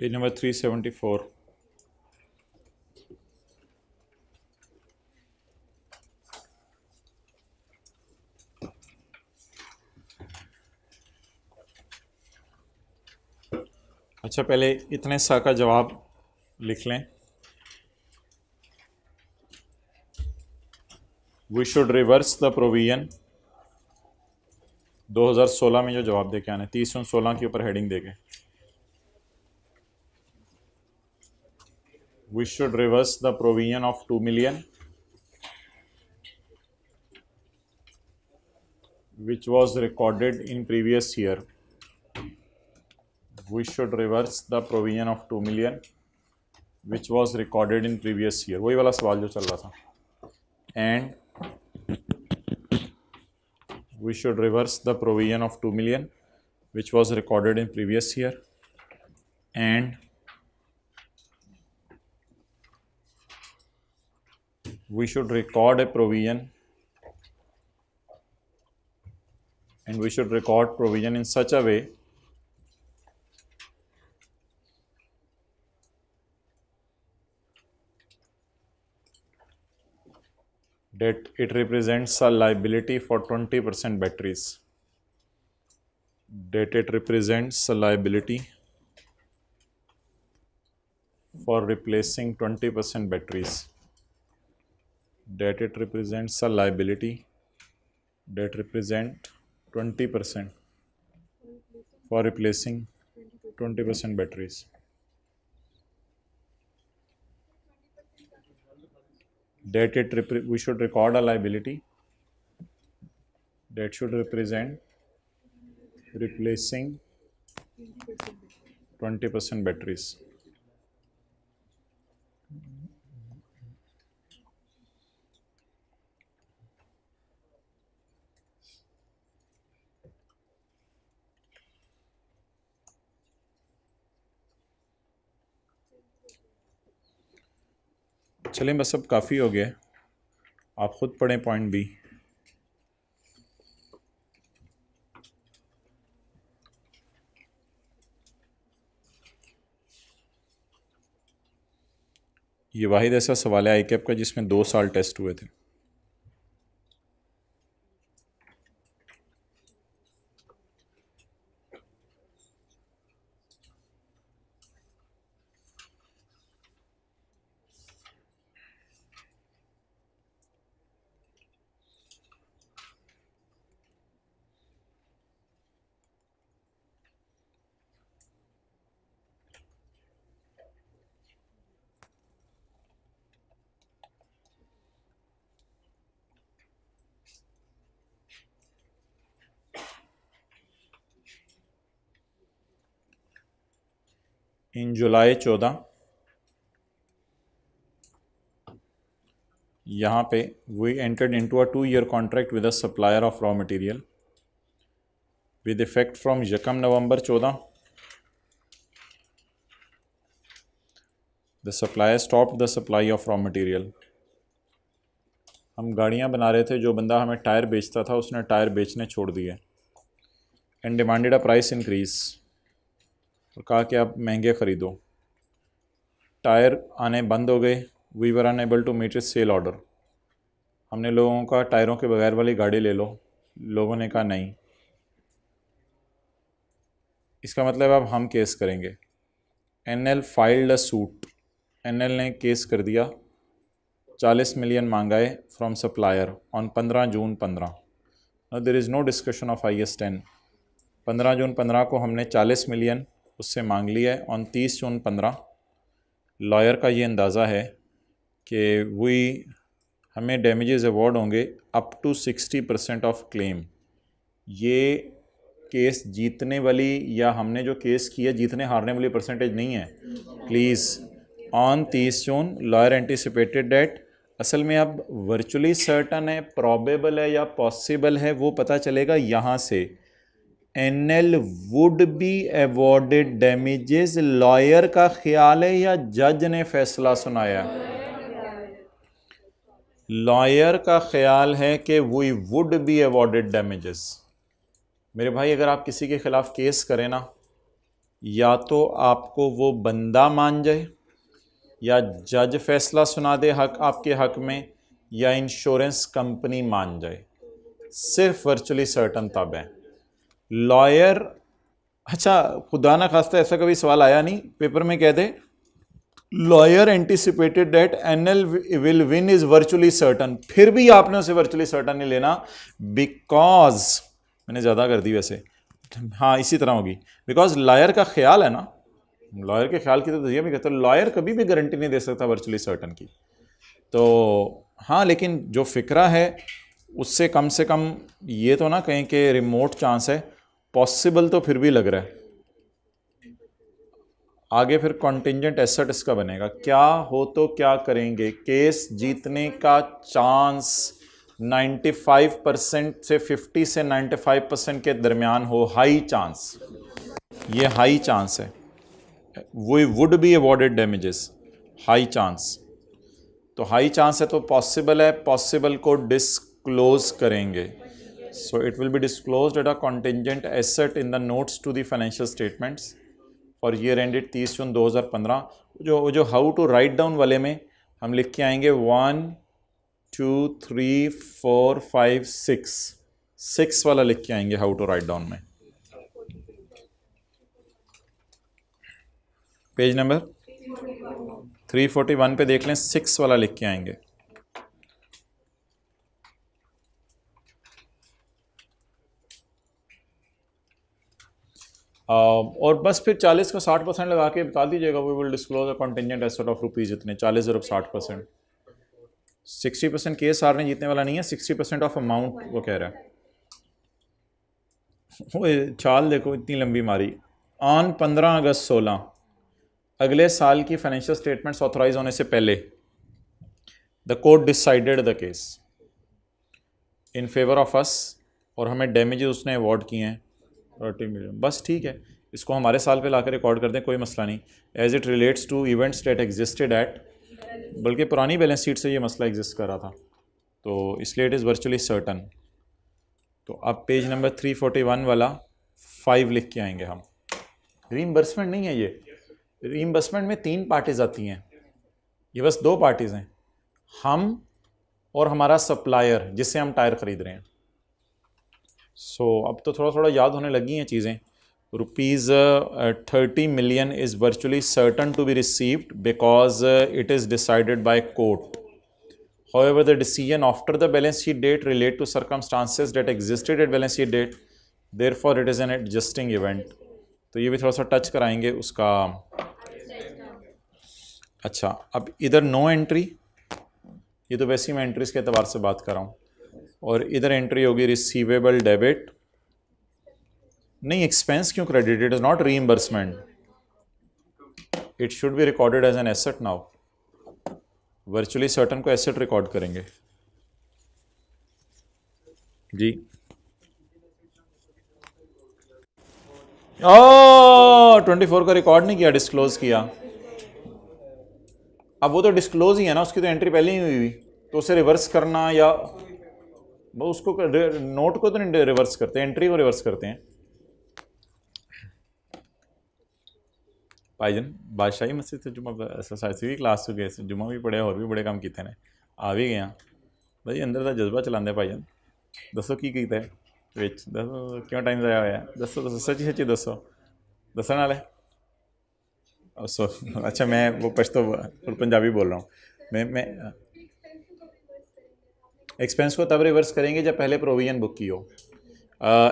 Page number 374। अच्छा, पहले इतने सा का जवाब लिख लें। We should reverse the provision 2016 में जो जवाब दे के आने 30/16 के ऊपर हेडिंग देके we should reverse the provision of 2 million which was recorded in previous year. We should reverse the provision of 2 million which was recorded in previous year. वही वाला सवाल जो चल रहा था। And we should reverse the provision of 2 million which was recorded in previous year. And we should record a provision and we should record provision in such a way that it represents a liability for 20% batteries. That it represents a liability for replacing 20% batteries. That it represents a liability that represent 20% for replacing 20% batteries. That we should record a liability that should represent replacing 20% batteries. चलें, बस अब काफ़ी हो गया। आप ख़ुद पढ़ें point B. ये वाहिद ऐसा सवाल है ICAP का जिसमें 2 साल टेस्ट हुए थे। इन जुलाई 14 यहाँ पे we entered into a 2-year contract with a supplier of raw material with effect from 1 November 14 the supplier stopped the supply of raw material. हम गाड़ियाँ बना रहे थे, जो बंदा हमें टायर बेचता था उसने टायर बेचने छोड़ दिए। And demanded a price increase, और कहा कि आप महंगे ख़रीदो। टायर आने बंद हो गए। We were unable to meet its sale order. हमने लोगों का टायरों के बगैर वाली गाड़ी ले लो, लोगों ने कहा नहीं। इसका मतलब अब हम केस करेंगे। NL filed a suit. NL ने केस कर दिया, 40 मिलियन मांगा है from supplier on 15 June 15। There is no discussion of IS 10। 15 जून 15 को हमने 40 मिलियन उससे मांग लिया है। ऑन 30 जून 15 लॉयर का ये अंदाज़ा है कि हमें डैमेजेस अवॉर्ड होंगे अप टू 60% ऑफ क्लेम। ये केस जीतने वाली या हमने जो केस किया जीतने हारने वाली परसेंटेज नहीं है please. On 30 June lawyer anticipated date. असल में अब वर्चुअली सर्टन है, प्रॉबेबल है या पॉसिबल है, वो पता चलेगा यहाँ से। NL would be awarded damages, lawyer का ख्याल है या जज ने फैसला सुनाया? लॉयर का ख्याल है कि we would be awarded damages. मेरे भाई, अगर आप किसी के ख़िलाफ़ केस करें ना या तो आपको वो बंदा मान जाए, या जज फैसला सुना दे हक आपके हक में, या इंश्योरेंस कंपनी मान जाए। सिर्फ वर्चुअली सर्टन तब है। लॉयर, अच्छा खुदा ना खास्ता ऐसा कभी सवाल आया नहीं पेपर में, कह दे lawyer anticipated that NL will win is virtually certain, फिर भी आपने उसे वर्चुअली सर्टन नहीं लेना, बिकॉज मैंने ज़्यादा कर दी वैसे, हाँ इसी तरह होगी, बिकॉज लॉयर का ख्याल है ना, लॉयर के ख्याल की तो ये भी कहते हैं, लॉयर कभी भी गारंटी नहीं दे सकता वर्चुअली सर्टन की। तो हाँ, लेकिन जो फिक्रा है उससे कम से कम ये तो ना कहें कि रिमोट चांस है, पॉसिबल तो फिर भी लग रहा है। आगे फिर कॉन्टिंजेंट एसेट इसका बनेगा, क्या हो तो क्या करेंगे, केस जीतने का चांस 95% से 50 से 95% के दरमियान हो, हाई चांस, ये हाई चांस है। We would be awarded damages, high chance, तो हाई चांस है तो पॉसिबल है, पॉसिबल को डिस्क्लोज करेंगे। So it will be disclosed at a contingent asset in the notes to the financial statements for year ended 30 June 2015। जो how to write down वाले में हम लिख के आएंगे 1 2 3 4 5 6 वाला लिख के आएंगे हाउ टू राइट डाउन में। पेज नंबर 341 पे देख लें, 6 वाला लिख के आएंगे। और बस फिर 40 का 60% लगा के बता दीजिएगा, we will disclose a contingent asset of rupees इतने, 40 अरब 60%। 60% केस हारने जीतने वाला नहीं है, 60% ऑफ अमाउंट वो कह रहा है। वो चाल देखो इतनी लंबी मारी। ऑन 15 अगस्त 16, अगले साल की फाइनेंशियल स्टेटमेंट्स ऑथराइज होने से पहले the court decided the case in favour of us, और हमें डैमेजेस उसने अवॉर्ड किए हैं 30 मिलियन। बस ठीक है, इसको हमारे साल पे लाकर रिकॉर्ड कर दें, कोई मसला नहीं। As it relates to events that existed at, बल्कि पुरानी बैलेंस शीट से ये मसला एग्जिस्ट कर रहा था, तो इसलिए इट इज़ वर्चुअली सर्टन। तो अब पेज नंबर 341 वाला 5 लिख के आएंगे हम। रीइंबर्समेंट नहीं है ये, रीइंबर्समेंट में 3 पार्टीज आती हैं, ये बस 2 पार्टीज हैं, हम और हमारा सप्लायर जिससे हम टायर खरीद रहे हैं। सो अब तो थोड़ा थोड़ा याद होने लगी हैं चीज़ें। ₹30 million is virtually certain to be received because it is decided by court. However, the decision after the balance sheet date relate to circumstances that existed at balance sheet date, therefore it is an adjusting event. तो ये भी थोड़ा सा touch कराएंगे उसका। अच्छा, अब इधर नो एंट्री, ये तो वैसे ही मैं एंट्रीज के अतबार से बात कर रहा हूँ, और इधर एंट्री होगी रिसीवेबल डेबिट, नहीं एक्सपेंस क्यों credit, it is not reimbursement, it should be recorded as an asset now. Virtually certain को एसेट रिकॉर्ड करेंगे जी। 24 का रिकॉर्ड नहीं किया, डिस्क्लोज किया। अब वो तो डिस्क्लोज ही है ना, उसकी तो एंट्री पहले ही हुई हुई, तो उसे रिवर्स करना, या वो उसको नोट को तो नहीं रिवर्स करते, एंट्री को रिवर्स करते हैं। भाईजान बादशाही मस्जिद से जुमा भी क्लास हो गए, जुमा भी पढ़े और भी बड़े काम किए ने, आ भी गए भाई, अंदर का जज्बा चलाते भाईजान। दसो की कीता है विच, दसो क्यों टाइम ज़ाया होया, दसो दसो सच्ची सच्ची दसो, दसन वाले। सो अच्छा, मैं वो पश्तो और पंजाबी बोल रहा हूँ। मैं एक्सपेंस को तब रिवर्स करेंगे जब पहले प्रोविजन बुक की हो।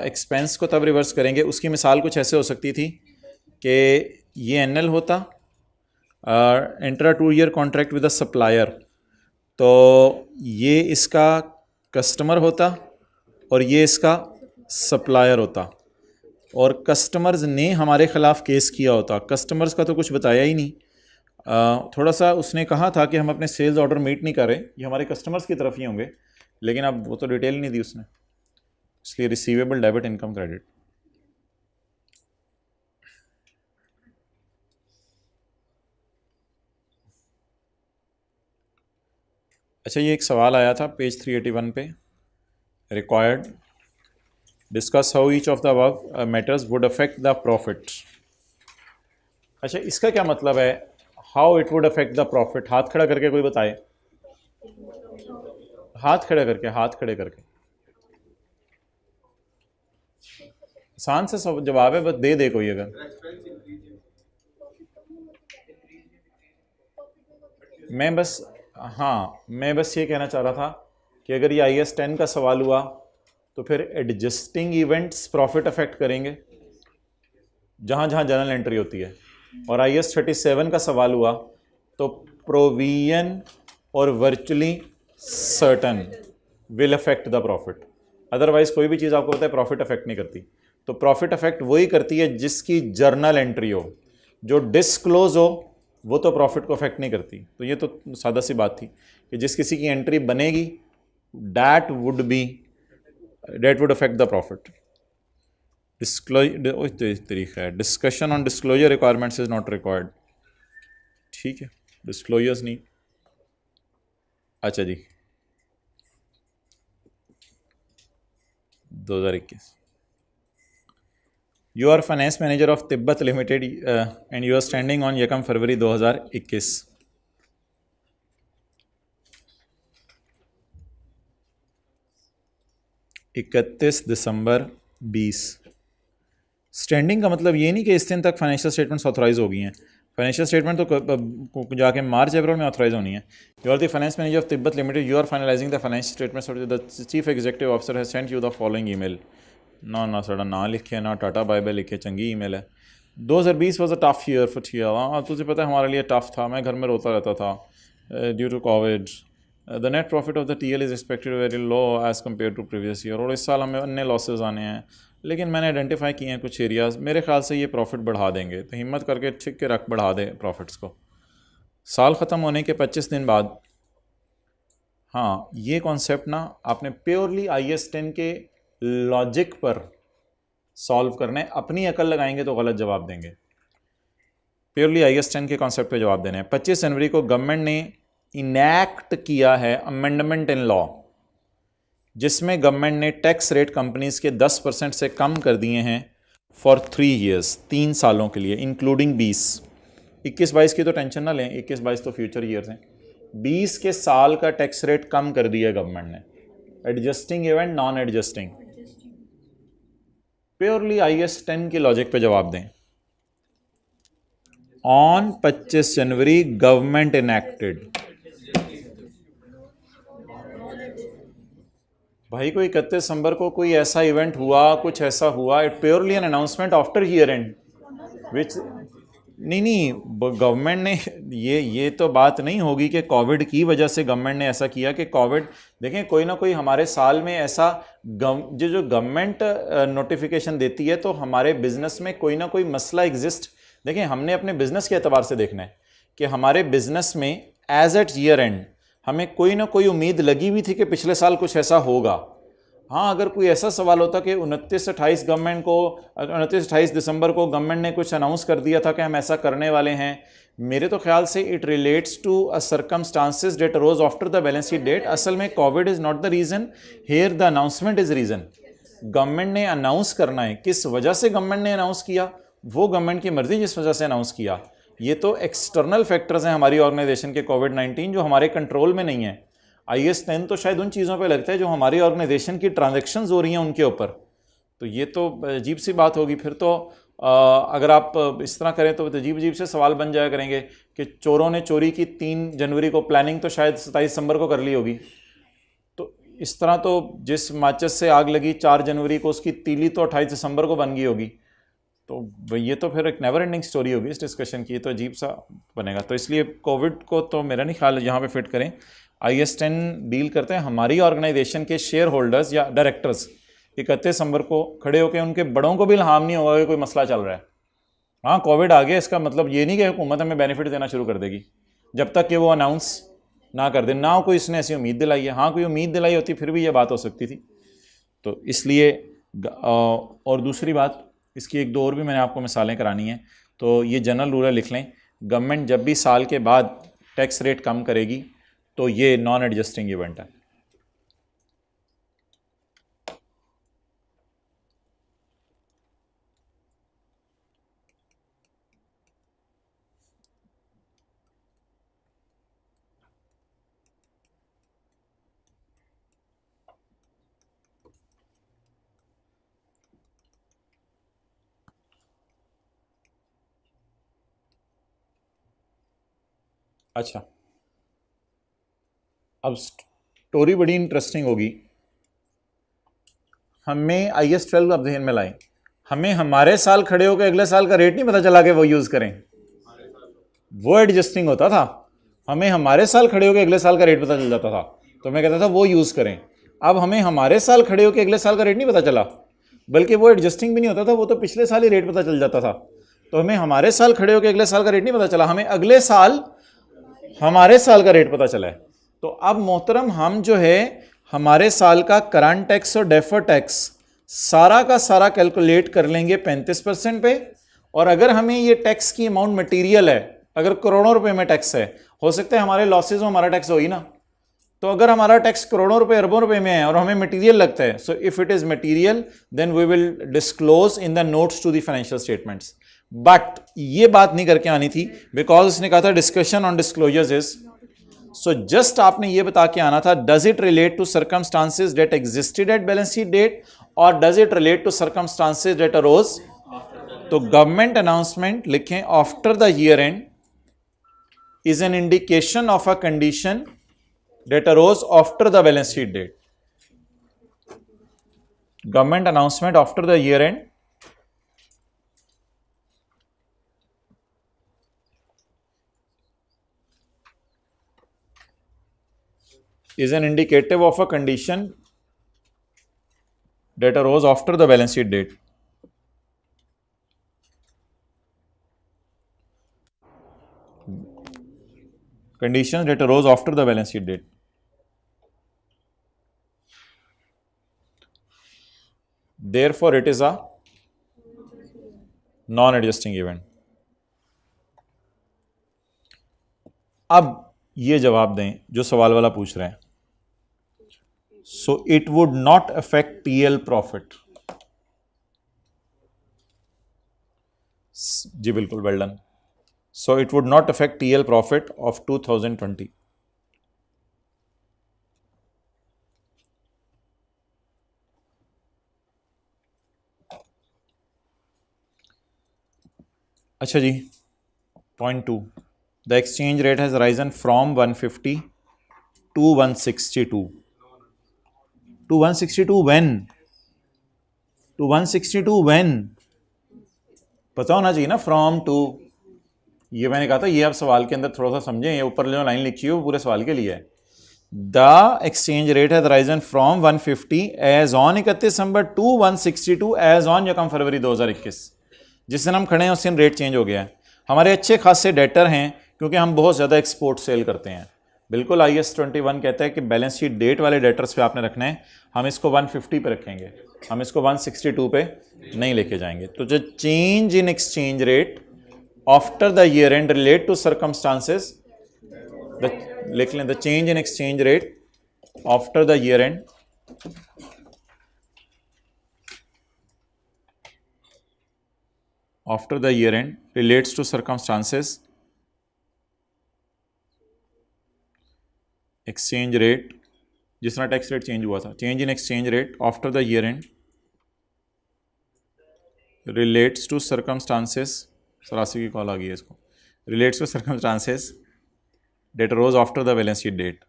एक्सपेंस को तब रिवर्स करेंगे, उसकी मिसाल कुछ ऐसे हो सकती थी कि ये एनएल होता, enter 2 year contract with the supplier, तो ये इसका कस्टमर होता और ये इसका सप्लायर होता, और कस्टमर्स ने हमारे ख़िलाफ़ केस किया होता। कस्टमर्स का तो कुछ बताया ही नहीं, थोड़ा सा उसने कहा था कि हम अपने सेल्स ऑर्डर मीट नहीं कर रहे, ये हमारे कस्टमर्स की तरफ ही होंगे, लेकिन अब वो तो डिटेल नहीं दी उसने, इसलिए रिसीवेबल डेबिट इनकम क्रेडिट। अच्छा, ये एक सवाल आया था पेज 381 पे, required discuss how each of the above matters would affect the profit. अच्छा, इसका क्या मतलब है, how it would affect the profit? हाथ खड़ा करके कोई बताए, हाथ खड़े करके, हाथ खड़े करके। आसान से सब जवाब है, बस दे दे कोई अगर। मैं बस, हाँ मैं बस ये कहना चाह रहा था कि अगर ये IS 10 का सवाल हुआ तो फिर एडजस्टिंग इवेंट्स प्रॉफिट अफेक्ट करेंगे जहाँ जहाँ जनरल एंट्री होती है, और IS 37 का सवाल हुआ तो प्रोविजन और virtually certain will affect the profit. Otherwise कोई भी चीज़ आपको पता है प्रॉफिट अफेक्ट नहीं करती। तो प्रॉफिट अफेक्ट वही करती है जिसकी जर्नल एंट्री हो, जो डिस्क्लोज हो वो तो प्रॉफिट को अफेक्ट नहीं करती। तो ये तो सादा सी बात थी कि जिस किसी की एंट्री बनेगी that would affect the profit. तरीका है, discussion on disclosure requirements is not required. ठीक है, डिस्क्लोजर्स नहीं। अच्छा जी, 2021। You are finance manager of Tibet limited and you are standing on 1 February 2021। 31 December 20। Standing का मतलब ये नहीं कि इस दिन तक फाइनेंशियल स्टेटमेंट्स ऑथराइज हो गई हैं। फाइनेंशियल स्टेटमेंट तो जाके मार्च अप्रैल में ऑथराइज होनी है। You are the finance manager of Tibet limited, you are finalising the financial statements, the chief executive officer has sent you the following email. ना साढ़ा ना लिखे, ना टाटा बाय बाय लिखे, चंगी ईमेल है। 2020 was a tough year for TL. हाँ तुझे पता है हमारे लिए टफ था, मैं घर में रोता रहता था due to Covid. The net profit of the TL is expected very low as compare to previous year. और इस साल हमें अन्य लॉसेज आने हैं, लेकिन मैंने आइडेंटिफाई किए हैं कुछ एरियाज़, मेरे ख्याल से ये प्रॉफिट बढ़ा देंगे। तो हिम्मत करके ठीक के रख बढ़ा दें प्रॉफिट्स को साल ख़त्म होने के 25 दिन बाद। हाँ ये कॉन्सेप्ट ना आपने प्योरली IS 10 के लॉजिक पर सॉल्व करना है। अपनी अकल लगाएंगे तो गलत जवाब देंगे। प्योरली IS 10 के कॉन्सेप्ट पे जवाब देने हैं। 25 जनवरी को गवर्नमेंट ने इनैक्ट किया है अमेंडमेंट इन लॉ, जिसमें गवर्नमेंट ने टैक्स रेट कंपनीज के 10% से कम कर दिए हैं फॉर 3 ईयर्स, 3 सालों के लिए, इंक्लूडिंग 20। 21-22 की तो टेंशन ना लें, 21-22 तो फ्यूचर ईयर्स हैं। 20 के साल का टैक्स रेट कम कर दिया गवर्नमेंट ने। Adjusting event, non adjusting. Purely IS 10 के लॉजिक पे जवाब दें। On 25 January government enacted. भाई कोई 31 दिसंबर को कोई ऐसा इवेंट हुआ, कुछ ऐसा हुआ, it purely an announcement after year and which नहीं गवर्नमेंट ने ये तो बात नहीं होगी कि कोविड की वजह से गवर्नमेंट ने ऐसा किया कि कोविड। देखें कोई ना कोई हमारे साल में ऐसा जो गवर्नमेंट नोटिफिकेशन देती है तो हमारे बिजनेस में कोई ना कोई मसला एग्जिस्ट। देखें हमने अपने बिजनेस के एतबार से देखना है कि हमारे बिजनेस में एज एट ईयर एंड हमें कोई ना कोई उम्मीद लगी हुई थी कि पिछले साल कुछ ऐसा होगा। हाँ अगर कोई ऐसा सवाल होता कि 29-28 गवर्नमेंट को 29-28 दिसंबर को गवर्नमेंट ने कुछ अनाउंस कर दिया था कि हम ऐसा करने वाले हैं, मेरे तो ख्याल से it relates to a circumstances that arose after the balance sheet date. असल में Covid is not the reason here, the announcement is reason. Government ने अनाउंस करना है, किस वजह से गवर्नमेंट ने अनाउंस किया वो गवर्नमेंट की मर्जी, जिस वजह से अनाउंस किया। ये तो एक्सटर्नल फैक्टर्स हैं हमारी ऑर्गेनाइजेशन के, कोविड-19 जो हमारे कंट्रोल में नहीं है। IS 10 तो शायद उन चीज़ों पे लगता है जो हमारी ऑर्गेनाइजेशन की ट्रांजैक्शंस हो रही हैं उनके ऊपर। तो ये तो अजीब सी बात होगी फिर तो। अगर आप इस तरह करें तो अजीब अजीब से सवाल बन जाया करेंगे कि चोरों ने चोरी की 3 जनवरी को, प्लानिंग तो शायद 27 दिसंबर को कर ली होगी। तो इस तरह तो जिस माचिस से आग लगी 4 जनवरी को, उसकी तीली तो 28 दिसंबर को बन गई होगी। तो ये तो फिर एक नेवर एंडिंग स्टोरी होगी इस डिस्कशन की, ये तो अजीब सा बनेगा। तो इसलिए कोविड को तो मेरा नहीं ख्याल यहाँ पे फिट करें। IS 10 डील करते हैं हमारी ऑर्गेनाइजेशन के शेयर होल्डर्स या डायरेक्टर्स 31 दिसंबर को खड़े होकर, उनके बड़ों को भी इल्हाम नहीं होगा कि कोई मसला चल रहा है। हाँ कोविड आ गया इसका मतलब ये नहीं कि हुकूमत हमें बेनिफिट देना शुरू कर देगी जब तक कि वो अनाउंस ना कर दे, ना कोई इसने ऐसी उम्मीद दिलाई है। हाँ कोई उम्मीद दिलाई होती फिर भी ये बात हो सकती थी। तो इसलिए और दूसरी बात, इसकी एक दो और भी मैंने आपको मिसालें करानी हैं। तो ये जनरल रूल लिख लें, गवर्नमेंट जब भी साल के बाद टैक्स रेट कम करेगी तो ये नॉन एडजस्टिंग इवेंट है। अच्छा, अब स्टोरी बड़ी इंटरेस्टिंग होगी। हमें IS 12 अब ध्यान में लाएं, हमें हमारे साल खड़े होकर अगले साल का रेट नहीं पता चला कि वो यूज करें, वो एडजस्टिंग होता था। हमें हमारे साल खड़े होकर अगले साल का रेट पता चल जाता था, तो मैं कहता था वो यूज करें। अब हमें हमारे साल खड़े होकर अगले साल का रेट नहीं पता चला, बल्कि वो एडजस्टिंग भी नहीं होता था, वो तो पिछले साल ही रेट पता चल जाता था। तो हमें हमारे साल खड़े होकर अगले साल का रेट नहीं पता चला, हमें अगले साल हमारे साल का रेट पता चला है। तो अब मोहतरम हम जो है हमारे साल का करंट टैक्स और डेफर टैक्स सारा का सारा कैलकुलेट कर लेंगे 35% पे। और अगर हमें ये टैक्स की अमाउंट मटेरियल है, अगर करोड़ों रुपए में टैक्स है, हो सकता है हमारे लॉसेज में हमारा टैक्स हो ही ना। तो अगर हमारा टैक्स करोड़ों रुपए अरबों रुपए में है और हमें मटेरियल लगता है, so if it is material then we will disclose in the notes to the financial statements. But ये बात नहीं करके आनी थी, बिकॉज उसने कहा था discussion on disclosures is, so just आपने ये बता के आना था, does it relate to circumstances that existed at balance sheet date और does it relate to circumstances that arose. तो गवर्नमेंट अनाउंसमेंट लिखें after the year end is an indication of a condition that arose after the balance sheet date. Government announcement after the year end is an indicative of a condition that arose after the balance sheet date. Conditions that arose after the balance sheet date. Therefore, it is a non-adjusting event. अब ये जवाब दें जो सवाल वाला पूछ रहे हैं। So it would not affect TL profit. जी बिल्कुल, well done. So it would not affect TL profit of 2020. अच्छा जी, point 2. The exchange rate has risen from 150 to 162. To 162 when? To 162 when? पता होना चाहिए ना, फ्रॉम टू। ये मैंने कहा था, ये आप सवाल के अंदर थोड़ा सा समझें, ये ऊपर जो लाइन लिखी है वो पूरे सवाल के लिए है। The exchange rate has risen from 150 as on 31 December to 162 as on यकम फरवरी 2021। जिस दिन हम खड़े हैं उस दिन रेट चेंज हो गया है। हमारे अच्छे खासे डेटर हैं क्योंकि हम बहुत ज़्यादा एक्सपोर्ट सेल करते हैं। बिल्कुल IS 21 कहता है कि बैलेंस शीट डेट वाले डेटर्स पे आपने रखना है। हम इसको 150 पे रखेंगे, हम इसको 162 पे नहीं लेके जाएंगे। तो जो change in exchange rate after the year end relate to circumstances, लिख लें, the change in exchange rate after the year end after the year end relates to circumstances exchange rate, जिस तरह टैक्स रेट चेंज हुआ था, change in exchange rate after the year end relates to circumstances, सरासी की call आ गई है इसको, relates to circumstances that arose after the balance sheet date.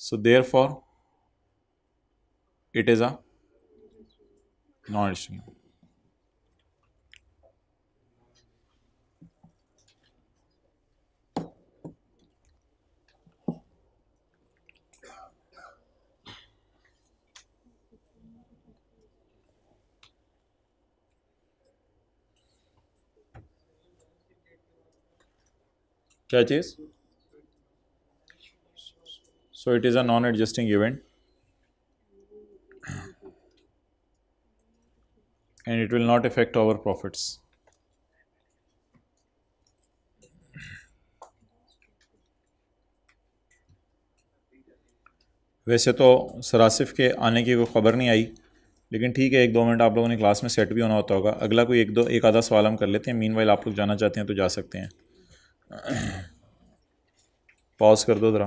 So therefore it is a non adjusting. क्या चीज? So it is a non adjusting event and it will not affect our profits. वैसे तो सरासिफ के आने की कोई ख़बर नहीं आई, लेकिन ठीक है, 1-2 मिनट आप लोगों ने क्लास में सेट भी होना होता होगा। अगला कोई एक आधा सवाल हम कर लेते हैं। मीनवाइल आप लोग जाना चाहते हैं तो जा सकते हैं। पॉज कर दो ज़रा।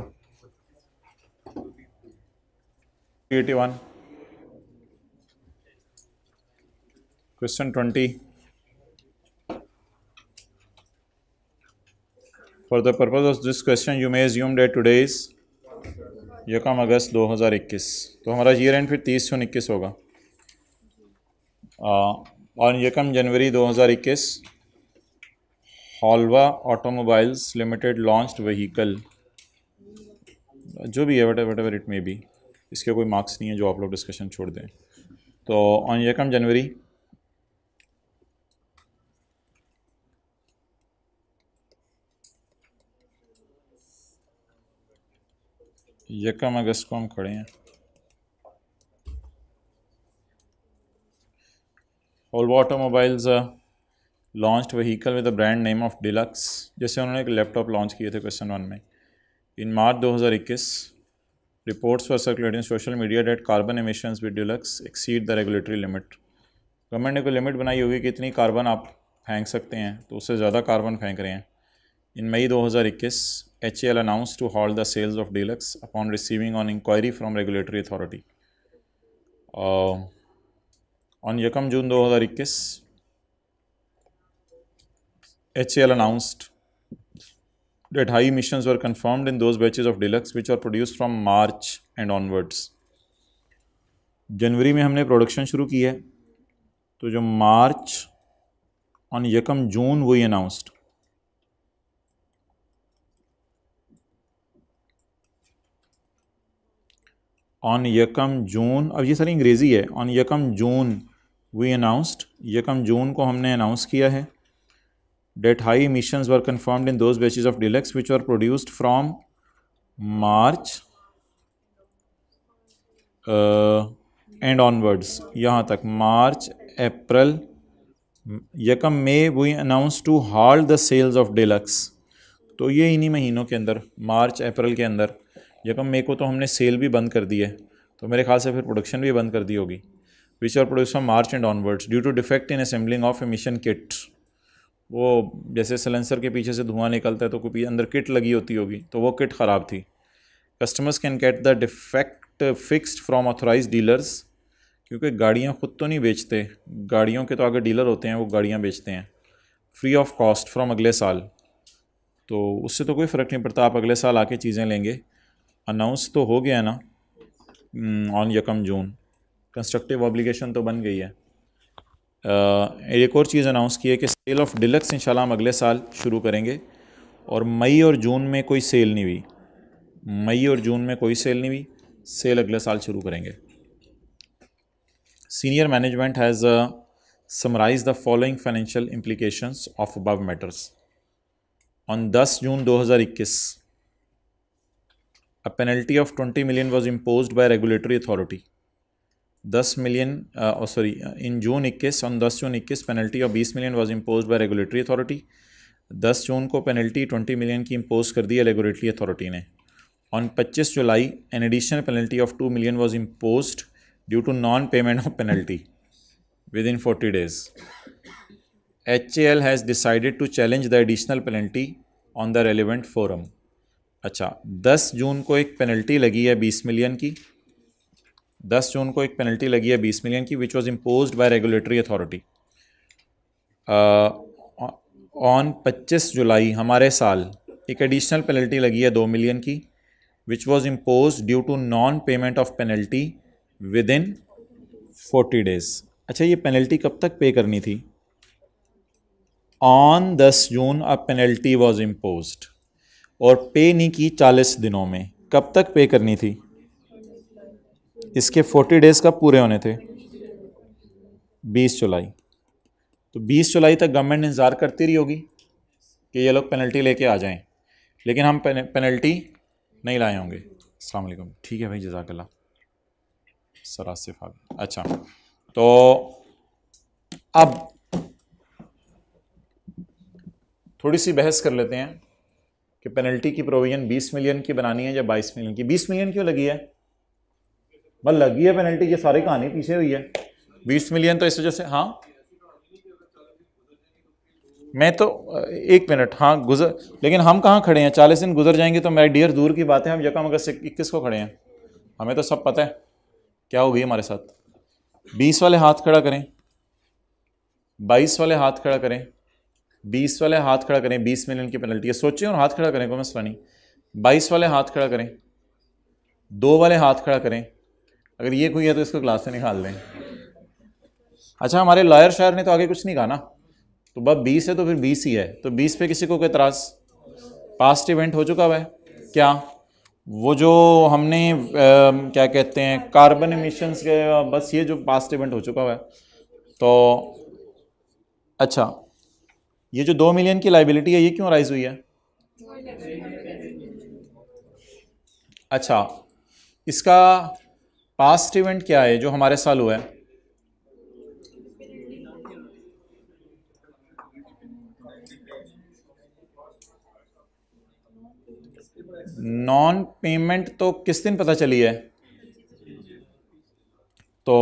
81 question 20 for the purpose of this question you may assume date today is 1 अगस्त 2021, तो हमारा ईयर एंड फिर 30 जून 21 होगा। On 1 January 2021 Halwa automobiles limited launched vehicle, जो भी है whatever it may be, इसके कोई मार्क्स नहीं है, जो आप लोग डिस्कशन छोड़ दें। तो ऑन 1 जनवरी यकम अगस्त को हम खड़े हैं। Halwa automobiles launched vehicle with the brand name of Deluxe, जैसे उन्होंने एक लैपटॉप लॉन्च किए थे क्वेश्चन 1 में। In March 2021 reports for circulating social media that carbon emissions with deluxe exceed the regulatory limit. Government ने कोई लिमिट बनाई होगी कि इतनी कार्बन आप फेंक सकते हैं, तो उससे ज़्यादा कार्बन फेंक रहे हैं। इन मई 2021 HAL announced to halt the sales of Deluxe upon receiving an inquiry from regulatory authority. On 1 June 2021 HAL announced that high emissions were confirmed in those batches of Deluxe which were produced from March and onwards. जनवरी में हमने production शुरू की है, तो जो march on 1 जून वही announced. On 1 जून, अब ये सारी अंग्रेज़ी है। ऑन 1 जून वी अनाउंस्ड, 1 जून को हमने अनाउंस किया है that high emissions were confirmed in those batches of Deluxe which were produced from March and onwards, यहाँ तक मार्च अप्रैल। 1 May we announce to halt the sales of Deluxe, तो ये इन्हीं महीनों के अंदर, मार्च अप्रैल के अंदर। 1 मई को तो हमने सेल भी बंद कर दी है, तो मेरे ख्याल से फिर प्रोडक्शन भी बंद कर दी होगी। Which are produce from March and onwards due to defect in assembling of emission kit. वो जैसे सिलेंसर के पीछे से धुआं निकलता है तो कोई अंदर किट लगी होती होगी, तो वो किट ख़राब थी। Customers can get the defect fixed from authorise dealers, क्योंकि गाड़ियाँ खुद तो नहीं बेचते, गाड़ियों के तो आगे डीलर होते हैं, वो गाड़ियाँ बेचते हैं फ्री ऑफ कॉस्ट फ्रॉम अगले साल। तो उससे तो कोई फ़र्क नहीं पड़ता, आप अगले साल आके चीज़ें लेंगे। अनाउंस तो हो गया ना ऑन 1 जून, कंस्ट्रक्टिव ऑब्लिगेशन तो बन गई है। एक और चीज़ अनाउंस की है कि सेल ऑफ डिलक्स इंशाल्लाह हम अगले साल शुरू करेंगे, और मई और जून में कोई सेल नहीं हुई, मई और जून में कोई सेल नहीं हुई, सेल अगले साल शुरू करेंगे। Senior management has summarise the following financial implications of above matters. On 10 June 2021 a penalty of 20 million was imposed by regulatory authority. 10 million in June 21, on 10 June 21 penalty of 20 million was impose by regulatory authority. 10 जून को penalty 20 million की impose कर दी है regulatory authority ने। On 25 July an additional penalty of 2 million was impose due to non payment of penalty within 40 days. HAL has decided to challenge the additional penalty on the relevant forum. अच्छा, 10 जून को एक penalty लगी है 20 million की, 10 जून को एक पेनल्टी लगी है 20 मिलियन की which was imposed bye regulatory authority. On 25 जुलाई हमारे साल एक एडिशनल पेनल्टी लगी है 2 मिलियन की which was imposed due to non payment of penalty within 40 days। अच्छा, ये पेनल्टी कब तक पे करनी थी? On 10 June a penalty was imposed, और पे नहीं की 40 दिनों में। कब तक पे करनी थी? इसके 40 days कब पूरे होने थे? 20 जुलाई। तो 20 जुलाई तक गवर्नमेंट इंतज़ार करती रही होगी कि ये लोग पेनल्टी लेके आ जाएं, लेकिन हम पेनल्टी नहीं लाए होंगे। अस्सलाम वालेकुम। ठीक है भाई, जज़ाकल्लाह। सरासिफ आ गया। अच्छा, तो अब थोड़ी सी बहस कर लेते हैं कि पेनल्टी की प्रोविजन 20 मिलियन की बनानी है या 22 मिलियन की। 20 मिलियन क्यों लगी है? बस लगी है पेनल्टी, ये सारी कहानी पीछे हुई है। 20 मिलियन तो इस वजह से, हाँ मैं तो 1 मिनट, हाँ गुजर, लेकिन हम कहाँ खड़े हैं? 40 दिन गुजर जाएंगे तो मेरे डियर दूर की बात है, हम 1 अगस्त 21 को खड़े हैं। हमें तो सब पता है क्या हो गई हमारे साथ। 20 वाले हाथ खड़ा करें, 22 वाले हाथ खड़ा करें, 20 वाले हाथ खड़ा करें, 20 मिलियन की पेनल्टी है, सोचें और हाथ खड़ा करें, कोई मसला नहीं। 22 वाले हाथ खड़ा करें, 2 वाले हाथ खड़ा करें, अगर ये कोई है तो इसको क्लास से निकाल दें। अच्छा, हमारे लॉयर शायर ने तो आगे कुछ नहीं कहा ना, तो बस 20 है तो फिर 20 ही है, तो 20 पे किसी को कोई एतराज़? पास्ट इवेंट हो चुका हुआ है क्या? वो जो हमने क्या कहते हैं कार्बन एमिशंस के, बस ये जो पास्ट इवेंट हो चुका हुआ है। तो अच्छा, ये जो 2 मिलियन की लाइबिलिटी है ये क्यों राइज हुई है? अच्छा, इसका पास्ट इवेंट क्या है जो हमारे साल हुआ है? नॉन पेमेंट तो किस दिन पता चली है? तो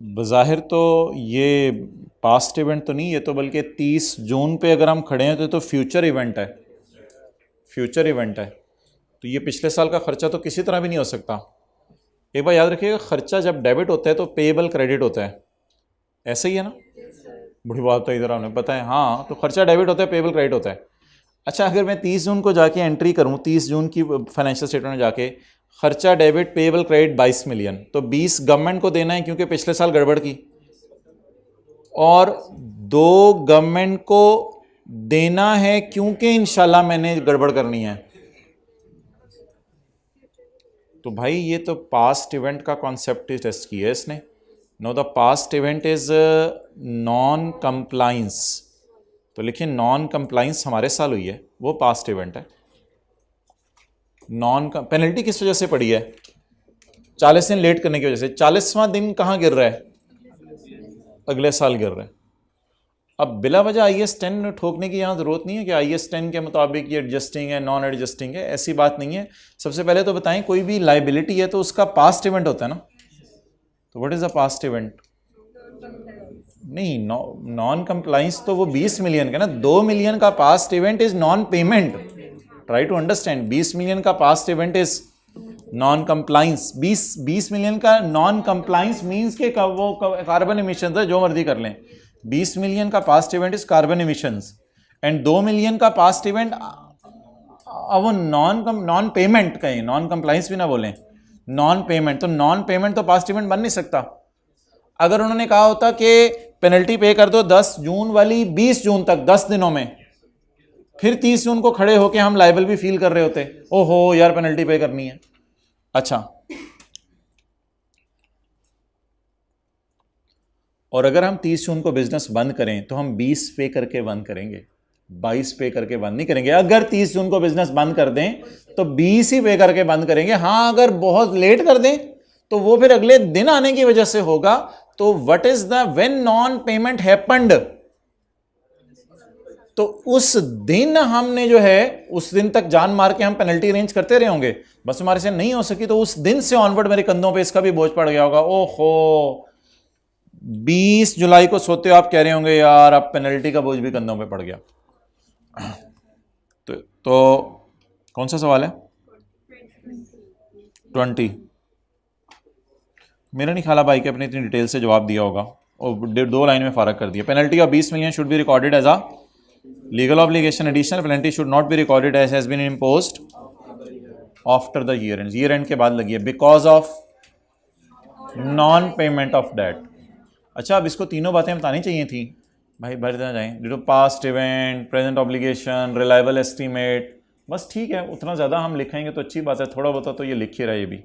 बज़ाहिर तो ये पास्ट इवेंट तो नहीं, ये तो बल्कि 30 जून पे अगर हम खड़े हैं तो फ्यूचर इवेंट है, फ्यूचर इवेंट है। तो ये पिछले साल का खर्चा तो किसी तरह भी नहीं हो सकता। एक बार याद रखिएगा, खर्चा जब डेबिट होता है तो पेएबल क्रेडिट होता है, ऐसे ही है ना? बड़ी बात तो इधर आपने पता है। हाँ, तो खर्चा डेबिट होता है, पेएबल क्रेडिट होता है। अच्छा, अगर मैं 30 जून को जाके एंट्री करूँ, 30 जून की फाइनेंशियल स्टेटमेंट में जाके खर्चा डेबिट पेएबल क्रेडिट 22 मिलियन, तो 20 गवर्नमेंट को देना है क्योंकि पिछले साल गड़बड़ की, और 2 गवर्नमेंट को देना है क्योंकि इंशाल्लाह मैंने गड़बड़ करनी है। तो भाई ये तो पास्ट इवेंट का कॉन्सेप्ट ही टेस्ट किया है इसने। No, the past event is non compliance, तो लिखिए नॉन कंप्लाइंस हमारे साल हुई है, वो पास्ट इवेंट है। नॉन पेनल्टी किस वजह से पड़ी है? 40 दिन लेट करने की वजह से। 40वां दिन कहाँ गिर रहा है? अगले साल गिर रहा है। अब बिला वजह IS10 ठोकने की यहाँ ज़रूरत नहीं है कि IS10 के मुताबिक ये एडजस्टिंग है, नॉन एडजस्टिंग है, ऐसी बात नहीं है। सबसे पहले तो बताएं, कोई भी लाइबिलिटी है तो उसका पास्ट इवेंट होता है ना, तो what is a past event? नहीं, नॉन कंप्लाइंस तो वो 20 मिलियन का ना, 2 मिलियन का past event is non payment. Try to understand, 20 million का past event is non compliance. 20 million का नॉन कंप्लाइंस मींस के वो कार्बन इमिशन है, जो मर्जी कर लें। 20 मिलियन का past event is carbon emissions, and 2 million का पास्ट इवेंट अब वो नॉन पेमेंट कहें, नॉन कंप्लाइंस भी ना बोलें, नॉन पेमेंट। तो नॉन पेमेंट तो पास्ट इवेंट बन नहीं सकता। अगर उन्होंने कहा होता कि पेनल्टी पे कर दो 10 जून वाली 20 जून तक, 10 दिनों में, फिर 30 जून को खड़े होके हम लाइबल भी फील कर रहे होते, ओहो यार पेनल्टी पे करनी है। अच्छा, और अगर हम 30 जून को बिजनेस बंद करें तो हम 20 पे करके बंद करेंगे, 22 पे करके बंद नहीं करेंगे। अगर 30 जून को बिजनेस बंद कर दें तो 20 ही पे करके बंद करेंगे। हाँ, अगर बहुत लेट कर दें तो वो फिर अगले दिन आने की वजह से होगा। तो what is the when non payment happened, तो उस दिन हमने जो है, उस दिन तक जान मार के हम पेनल्टी अरेंज करते रहे होंगे, बस हमारे से नहीं हो सकी तो उस दिन से ऑनवर्ड मेरे कंधों पे इसका भी बोझ पड़ गया होगा। ओहो, 20 जुलाई को सोते हो आप कह रहे होंगे यार अब पेनल्टी का बोझ भी कंधों पे पड़ गया। तो कौन सा सवाल है? 20। मेरा नहीं ख्याल भाई कि अपने इतनी डिटेल से जवाब दिया होगा और 2 लाइन में फारक कर दिया। Penalty of 20 million should be recorded as a legal obligation. Additional penalty should not be recorded as has been imposed after the year end. Year end के बाद लगी है because of non payment of debt. अच्छा, अब इसको तीनों बातें बतानी चाहिए थी भाई, भर देना जाए। Due to past event, present obligation, reliable estimate, बस ठीक है, उतना ज़्यादा हम लिखेंगे तो अच्छी बात है, थोड़ा बहुत तो ये लिख ही रहा है ये भी।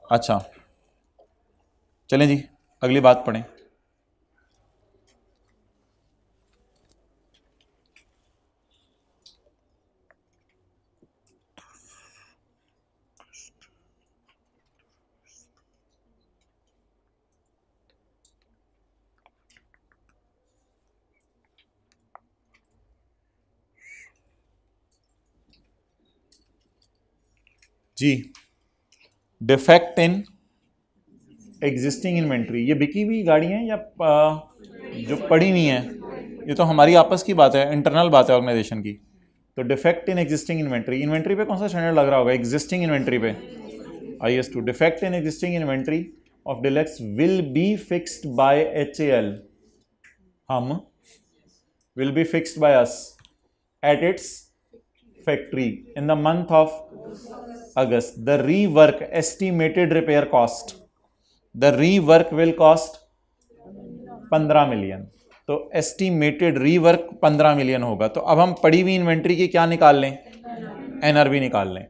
अच्छा चलें जी, अगली बात पढ़ें। जी, डिफेक्ट इन एग्जिस्टिंग इन्वेंट्री। ये बिकी हुई गाड़ी हैं या जो पड़ी हुई हैं? ये तो हमारी आपस की बात है, इंटरनल बात है ऑर्गेनाइजेशन की। तो defect in existing inventory, inventory पे कौन सा स्टैंडर्ड लग रहा होगा? एग्जिस्टिंग इन्वेंट्री पे IS2। Defect in existing inventory of deluxe will be fixed bye HAL। हम will be fixed by us at its factory in the month of August. The rework estimated repair cost, the rework will cost 15 million. तो estimated rework 15 million होगा। तो अब हम पड़ी हुई inventory की क्या निकाल लें, एनआरवी निकाल लें।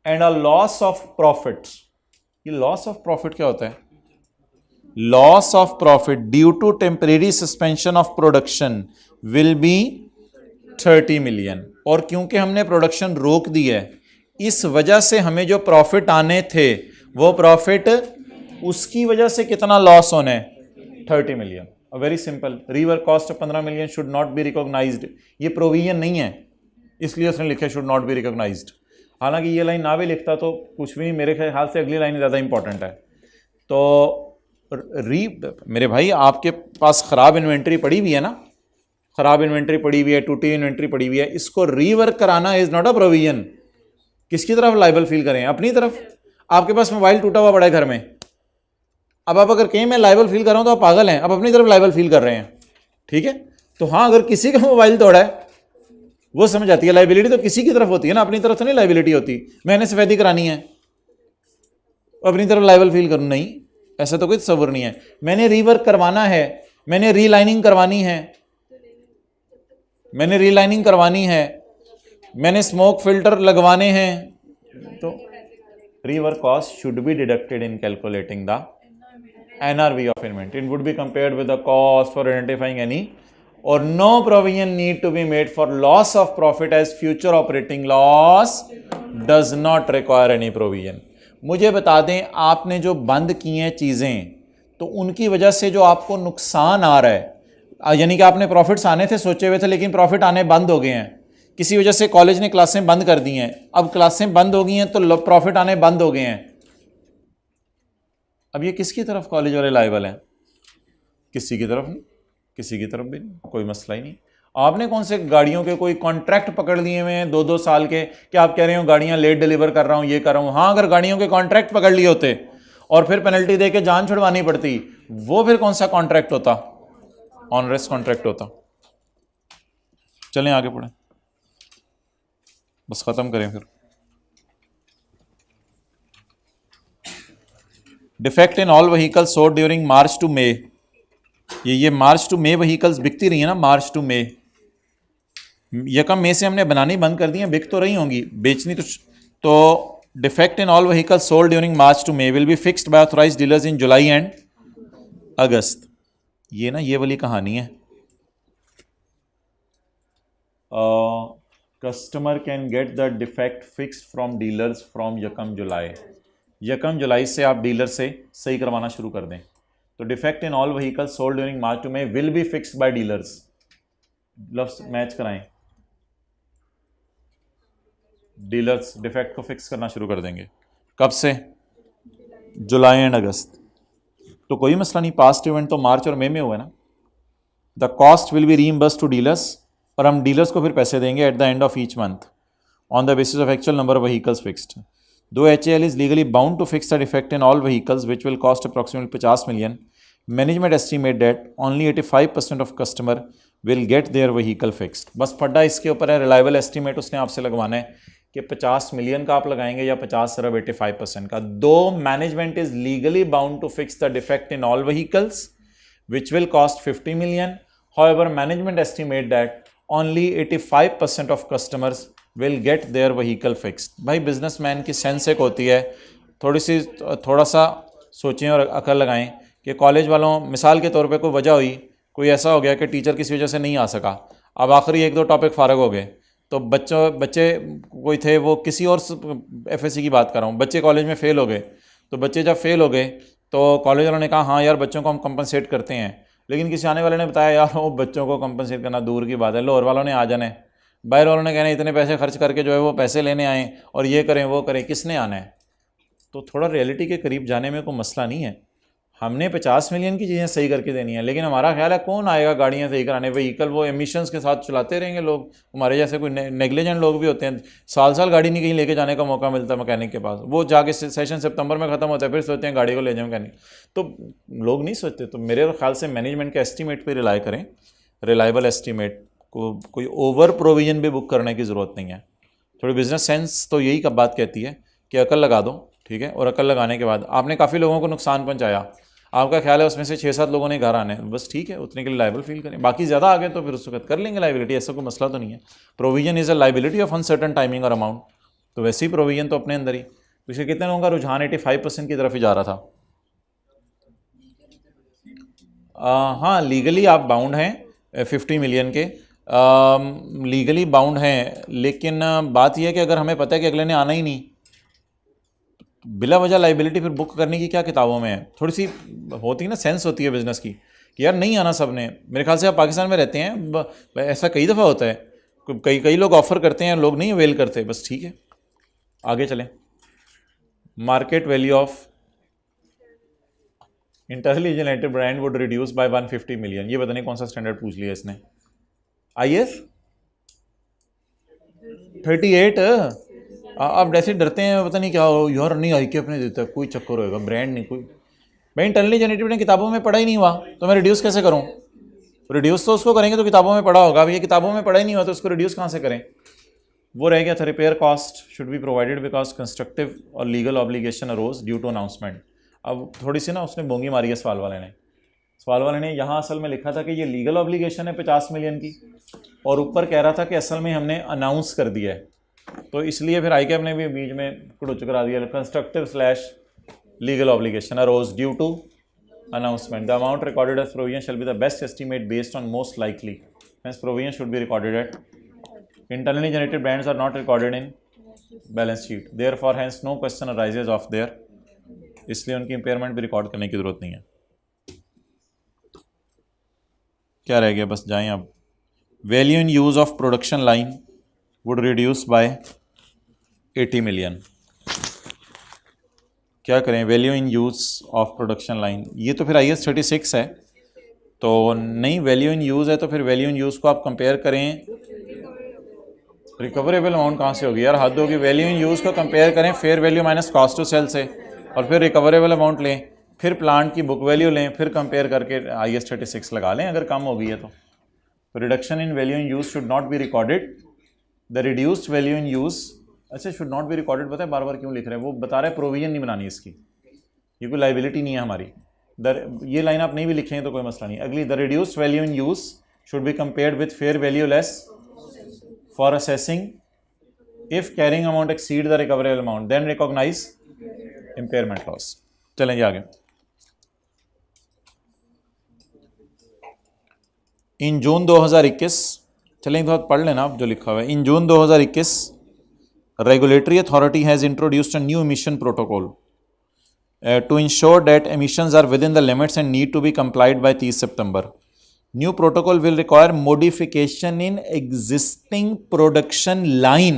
And a loss of profit, ये लॉस ऑफ प्रॉफिट क्या होता है, loss of profit due to temporary suspension of production will be 30 million. और क्योंकि हमने प्रोडक्शन रोक दी है, इस वजह से हमें जो प्रॉफिट आने थे वो प्रॉफिट, उसकी वजह से कितना लॉस होना है, 30 million. Very simple, rework cost 15 million should not be recognised. ये प्रोविजन नहीं है, इसलिए उसने लिखा शुड नॉट बी रिकॉग्नाइज्ड। हालांकि ये लाइन ना भी लिखता तो कुछ भी नहीं, मेरे ख्याल से अगली लाइन ज़्यादा इंपॉर्टेंट है। तो मेरे भाई आपके पास ख़राब इन्वेंट्री पड़ी हुई है ना, ख़राब इन्वेंट्री पड़ी हुई है, टूटी इन्वेंट्री पड़ी हुई है, इसको रीवर्क कराना इज़ नॉट अ प्रोविजन। किसकी तरफ लाइबल फील करें, अपनी तरफ। आपके पास मोबाइल टूटा हुआ पड़ा है घर में, अब आप अगर कहें मैं लाइबल फील कर रहा हूं तो आप पागल हैं, आप अपनी तरफ लाइबल फील कर रहे हैं, ठीक है। तो हाँ, अगर किसी का मोबाइल तोड़ा है वो समझ आती है, लाइबिलिटी तो किसी की तरफ होती है ना, अपनी तरफ तो नहीं लाइबिलिटी होती। मैंने सफेदी करानी है, अपनी तरफ लाइबल फील करूं, नहीं, ऐसा तो कोई तस्वुर नहीं है। मैंने रीवर्क करवाना है, मैंने रीलाइनिंग करवानी है, मैंने रीलाइनिंग करवानी है, मैंने स्मोक फिल्टर लगवाने हैं, तो rework cost should be deducted in calculating the NRV of inventory. It would be compared with the cost for identifying any, or no provision need to be made for loss of profit as future operating loss does not require any provision. मुझे बता दें, आपने जो बंद की हैं चीज़ें, तो उनकी वजह से जो आपको नुकसान आ रहा है, यानी कि आपने प्रॉफिट्स आने थे, सोचे हुए थे, लेकिन प्रॉफिट आने बंद हो गए हैं, किसी वजह से कॉलेज ने क्लासें बंद कर दी हैं, अब क्लासें बंद हो गई हैं तो प्रॉफिट आने बंद हो गए हैं। अब ये किसकी तरफ कॉलेज वाले लायबल हैं, किसी की तरफ नहीं, किसी की तरफ भी नहीं, कोई मसला ही नहीं। आपने कौन से गाड़ियों के कोई कॉन्ट्रैक्ट पकड़ लिए हुए हैं 2-2 साल के, कि आप कह रहे हो गाड़ियां लेट डिलीवर कर रहा हूं, ये कर रहा हूं। हाँ, अगर गाड़ियों के कॉन्ट्रैक्ट पकड़ लिए होते और फिर पेनल्टी दे के जान छुड़वानी पड़ती, वो फिर कौन सा कॉन्ट्रैक्ट होता, ऑनरेस कॉन्ट्रैक्ट होता। चलें आगे पढ़ें, बस खत्म करें फिर। Defect in all vehicles sold during March to May, ये मार्च टू मे व्हीकल्स बिकती रही है ना, मार्च टू मे, यकम मे से हमने बनानी बंद कर दी है, बिक तो रही होंगी, बेचनी तो defect in all vehicles sold during March to May will be fixed by authorised dealers in July and August. ये ना, ये वाली कहानी है, customer can get the defect fixed from dealers from यकम जुलाई। यकम जुलाई से आप डीलर से सही करवाना शुरू कर दें। तो defect in all vehicles sold during March to May will be fixed bye dealers, लफ्ज मैच कराएं, डीलर्स डिफेक्ट को फिक्स करना शुरू कर देंगे, कब से, जुलाई एंड अगस्त। तो कोई मसला नहीं, पास्ट इवेंट तो मार्च और मई में हुआ है ना। The cost will be reimbursed to dealers, और हम डीलर्स को फिर पैसे देंगे at the end of each month on the basis of actual number of vehicles fixed. Though HAL is legally bound to fix the defect in all vehicles, which will cost approximately 50 million, management estimate that only 85% of customer will get their vehicle fixed. बस फड्डा इसके ऊपर है, reliable estimate उसने आपसे लगवाना है कि 50 million का आप लगाएंगे या 50 सिर्फ 85% का। दो management is legally bound to fix the defect in all vehicles which will cost 50 million, however management estimate that only 85% of customers will get their vehicle fixed. भाई बिजनेसमैन की सेंस एक होती है, थोड़ा सा सोचें और अकल लगाएं कि कॉलेज वालों, मिसाल के तौर पे कोई वजह हुई, कोई ऐसा हो गया कि टीचर किसी वजह से नहीं आ सका, अब आखिरी 1-2 टॉपिक फारग हो गए, तो बच्चे कोई थे, वो किसी और FSC की बात कर रहा हूँ, बच्चे कॉलेज में फ़ेल हो गए। तो बच्चे जब फेल हो गए तो कॉलेज वालों ने कहा हाँ यार बच्चों को हम कंपनसेट करते हैं, लेकिन किसी आने वाले ने बताया यार वो बच्चों को कंपनसेट करना दूर की बात है, लाहौर वालों ने आ जाना है, बाहर वालों ने कहना है इतने पैसे खर्च करके जो है वो पैसे लेने आए और ये करें वो करें, किसने आना है। तो थोड़ा रियलिटी के करीब जाने में कोई मसला नहीं है। हमने 50 मिलियन की चीज़ें सही करके देनी है, लेकिन हमारा ख्याल है कौन आएगा गाड़ियाँ सही कराने, व्हीकल वो एमिशंस के साथ चलाते रहेंगे लोग, हमारे जैसे कोई नेग्लिजेंट लोग भी होते हैं, साल गाड़ी नहीं कहीं लेके जाने का मौका मिलता है मैकेनिक के पास, वो जाके सेशन सितंबर में ख़त्म होता है, फिर सोचते हैं गाड़ी को ले जाए मैकेनिक, तो लोग नहीं सोचते। तो मेरे ख्याल से मैनेजमेंट के एस्टीमेट पर रिलाई करें, रिलायबल एस्टीमेट कोई ओवर प्रोविजन भी बुक करने की ज़रूरत नहीं है। थोड़ी बिजनेस सेंस तो यही का बात कहती है कि अकल लगा दो, ठीक है, और अकल लगाने के बाद आपने काफ़ी लोगों को नुकसान पहुंचाया, आपका ख्याल है उसमें से 6-7 लोगों ने घर आने, बस ठीक है, उतने के लिए लाइबल फील करें, बाकी ज़्यादा आ गए तो फिर उस वक्त कर लेंगे लाइबिलिटी, ऐसा कोई मसला तो नहीं है। Provision is a liability of uncertain timing और अमाउंट, तो वैसे ही प्रोविजन तो अपने अंदर ही। पिछले कितने लोगों का रुझान 85% की तरफ ही जा रहा था। हाँ, लीगली आप बाउंड हैं 50 मिलियन के, लीगली बाउंड हैं, लेकिन बात यह है कि अगर हमें पता है कि अगले ने आना ही नहीं, बिला वजह लाइबिलिटी फिर बुक करने की क्या किताबों में है। थोड़ी सी होती है ना, सेंस होती है बिजनेस की कि यार नहीं आना सब ने। मेरे ख्याल से आप पाकिस्तान में रहते हैं, ऐसा कई दफ़ा होता है, कई लोग ऑफ़र करते हैं, लोग नहीं अवेल करते, बस ठीक है आगे चलें। Market value of internally generated brand would reduce by 150 million, ये पता नहीं कौन सा स्टैंडर्ड पूछ लिया इसने। IS 38। आप ऐसे डरते हैं पता नहीं क्या हो यार, नहीं आई के अपने देता है, कोई चक्कर होएगा, ब्रांड नहीं कोई। भाई इंटरनली जनरेटेड किताबों में पढ़ा ही नहीं हुआ तो मैं रिड्यूस कैसे करूं? रिड्यूस तो उसको करेंगे तो किताबों में पढ़ा होगा, अब ये किताबों में पढ़ा ही नहीं हुआ तो उसको रिड्यूस कहाँ से करें? वो रह गया था, repair cost should be provided because constructive और legal obligation arose due to announcement. अब थोड़ी सी ना उसने बोंगी मारी है सवाल वाले ने यहाँ असल में लिखा था कि ये लीगल ऑब्लिगेशन है 50 मिलियन की, और ऊपर कह रहा था कि असल में हमने अनाउंस कर दिया है, तो इसलिए फिर ICAP ने भी बीच में कुछ करा दिया, constructive slash legal obligation arose due to announcement. The amount recorded as provision shall be the best estimate based on most likely. Hence, provision should be recorded at. Internally generated brands are not recorded in balance sheet. Therefore, hence no question arises of their. इसलिए उनकी impairment भी record करने की जरूरत नहीं है। क्या रह गया, बस जाएं अब। Value in use of production line would reduce by 80 million. क्या करें? Value in use of production line, ये तो फिर IS 36 है, तो नहीं वैल्यू इन यूज़ है तो फिर वैल्यू इन यूज़ को आप कंपेयर करें, रिकवरेबल अमाउंट कहाँ से होगी यार, हद होगी। वैल्यू इन यूज़ को कंपेयर करें fair value minus cost to sell से, और फिर रिकवरेबल अमाउंट लें, फिर प्लांट की बुक वैल्यू लें, फिर कंपेयर करके IS 36 लगा लें अगर कम हो गई है तो। Reduction in value in use should not be recorded, the reduced value in use, अच्छा शुड नॉट बी रिकॉर्डेड, पता है बार बार क्यों लिख रहे हैं, वो बता रहे हैं प्रोविजन नहीं बनानी इसकी, ये कोई लाइबिलिटी नहीं है हमारी। ये लाइन आप नहीं भी लिखेंगे तो कोई मसला नहीं। अगली, the reduced value in use should be compared with fair value less for assessing, if carrying amount exceed the recoverable amount then recognise impairment loss. चलेंगे आगे। इन जून 2021, चलेंगे थोड़ा पढ़ लेना आप जो लिखा हुआ है। इन जून 2021 regulatory authority has introduced a new emission protocol to ensure that emissions are within the limits and need to be complied by 30 September. New protocol will require modification in existing production line.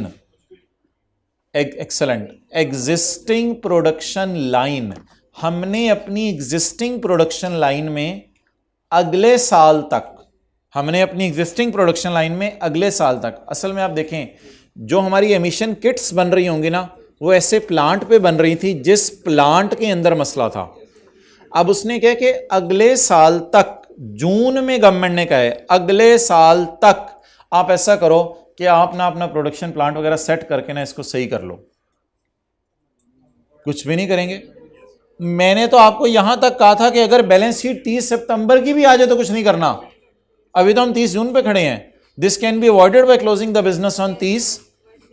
Excellent. Existing production line. हमने अपनी existing production line में अगले साल तक, असल में आप देखें जो हमारी एमिशन किट्स बन रही होंगी ना, वो ऐसे प्लांट पे बन रही थी जिस प्लांट के अंदर मसला था। अब उसने कहा कि अगले साल तक, जून में गवर्नमेंट ने कहा है अगले साल तक आप ऐसा करो कि आप ना अपना प्रोडक्शन प्लांट वगैरह सेट करके ना इसको सही कर लो। कुछ भी नहीं करेंगे। मैंने तो आपको यहां तक कहा था कि अगर बैलेंस शीट 30 सितंबर की भी आ जाए तो कुछ नहीं करना। अभी तो हम 30 जून पे खड़े हैं। This can be avoided by closing the business on 30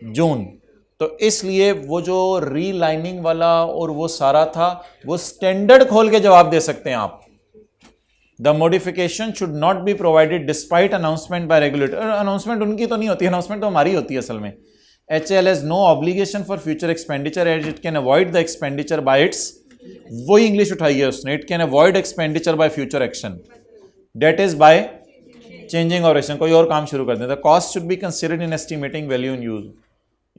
जून। तो इसलिए वो जो रीलाइनिंग वाला और वो सारा था, वो स्टैंडर्ड खोल के जवाब दे सकते हैं आप। The modification should not be provided despite announcement bye regulator. Announcement उनकी तो नहीं होती, अनाउंसमेंट तो हमारी होती है असल में। HAL has no obligation for future expenditure as it can avoid the expenditure by its, वही इंग्लिश उठाई है उसने, it can avoid expenditure by future action, that is by changing operation, कोई और काम शुरू कर देता। Cost should be considered in estimating value in use.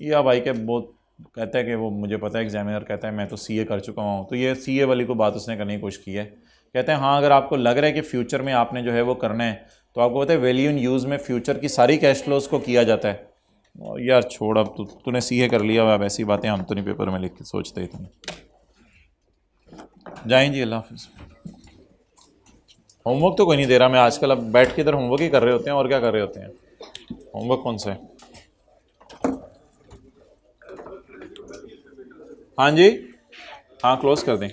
ये भाई के बहुत कहता है कि वो मुझे पता है, एग्जामिनर कहता है मैं तो CA कर चुका हूँ, तो ये CA वाली को बात उसने करने की कोशिश की है। कहते हैं हाँ अगर आपको लग रहा है कि फ्यूचर में आपने जो है वो करना है, तो आपको पता है वैल्यू इन यूज़ में फ्यूचर की सारी कैश फ्लोज को किया जाता है। और यार छोड़, अब तूने CA कर लिया, अब ऐसी बातें हम तो नहीं पेपर में लिख के सोचते इतने। जाएँ जी, अल्लाह हाफिज़। होमवर्क तो कोई नहीं दे रहा मैं आजकल, अब बैठ के इधर होमवर्क ही कर रहे होते हैं और क्या कर रहे होते हैं। होमवर्क कौन सा है? हाँ जी, हाँ क्लोज कर दें।